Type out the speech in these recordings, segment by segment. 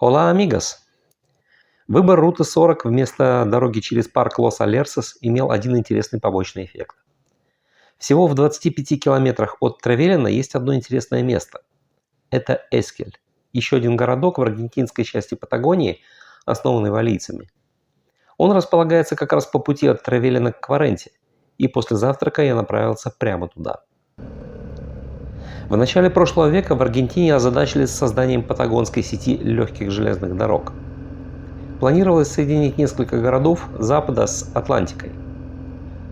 Hola, amigos! Выбор руты 40 вместо дороги через парк Лос-Алерсос имел один интересный побочный эффект. Всего в 25 километрах от Тревелина есть одно интересное место. Это Эскель, еще один городок в аргентинской части Патагонии, основанный валлийцами. Он располагается как раз по пути от Тревелина к Кваренте, и после завтрака я направился прямо туда. В начале прошлого века в Аргентине озадачились созданием патагонской сети легких железных дорог. Планировалось соединить несколько городов запада с Атлантикой.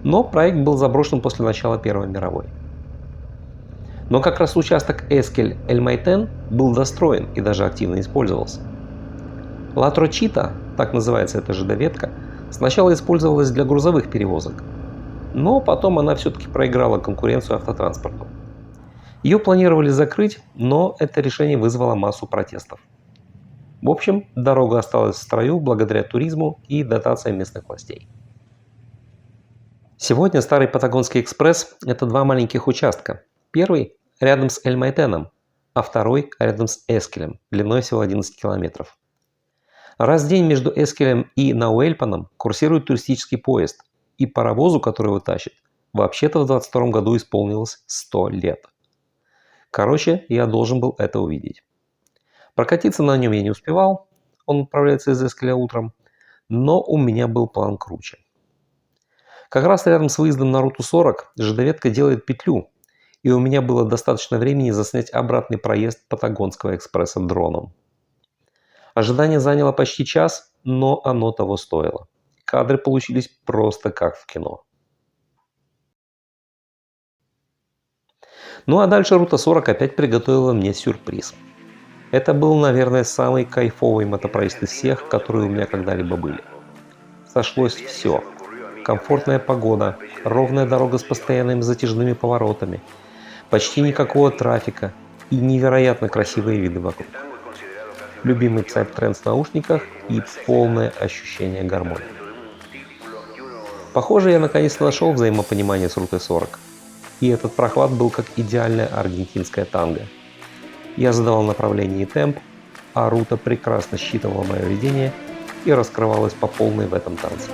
Но проект был заброшен после начала Первой мировой. Но как раз участок Эскель-Эль-Майтен был достроен и даже активно использовался. Ла Трочита, так называется эта ЖД-ветка, сначала использовалась для грузовых перевозок, но потом она все-таки проиграла конкуренцию автотранспорту. Ее планировали закрыть, но это решение вызвало массу протестов. В общем, дорога осталась в строю благодаря туризму и дотациям местных властей. Сегодня Старый Патагонский экспресс – это два маленьких участка. Первый рядом с Эль-Майтеном, а второй рядом с Эскелем, длиной всего 11 километров. Раз в день между Эскелем и Науэльпаном курсирует туристический поезд, и паровозу, который его тащит, вообще-то в 22 году исполнилось 100 лет. Короче, я должен был это увидеть. Прокатиться на нем я не успевал, он отправляется из Эскеля утром, но у меня был план круче. Как раз рядом с выездом на руту 40 ЖД-ветка делает петлю, и у меня было достаточно времени заснять обратный проезд Патагонского экспресса дроном. Ожидание заняло почти час, но оно того стоило. Кадры получились просто как в кино. Ну а дальше рута 40 опять приготовила мне сюрприз. Это был, наверное, самый кайфовый мотопроезд из всех, которые у меня когда-либо были. Сошлось все. Комфортная погода, ровная дорога с постоянными затяжными поворотами, почти никакого трафика и невероятно красивые виды вокруг. Любимый Psytrance в наушниках и полное ощущение гармонии. Похоже, я наконец-то нашел взаимопонимание с рутой 40. И этот прохват был как идеальная аргентинская танго. Я задавал направление и темп, а рута прекрасно считывала мое ведение и раскрывалась по полной в этом танце.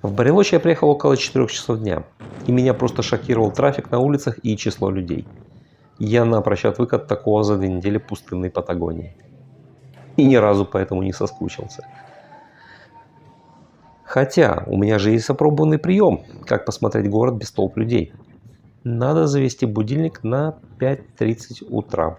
В Барелочи я приехал около 4 часов дня, и меня просто шокировал трафик на улицах и число людей. Я напрочь отвык от такого за 2 недели пустынной Патагонии. И ни разу поэтому не соскучился. Хотя у меня же есть опробованный прием, как посмотреть город без толп людей. Надо завести будильник на 5:30 утра.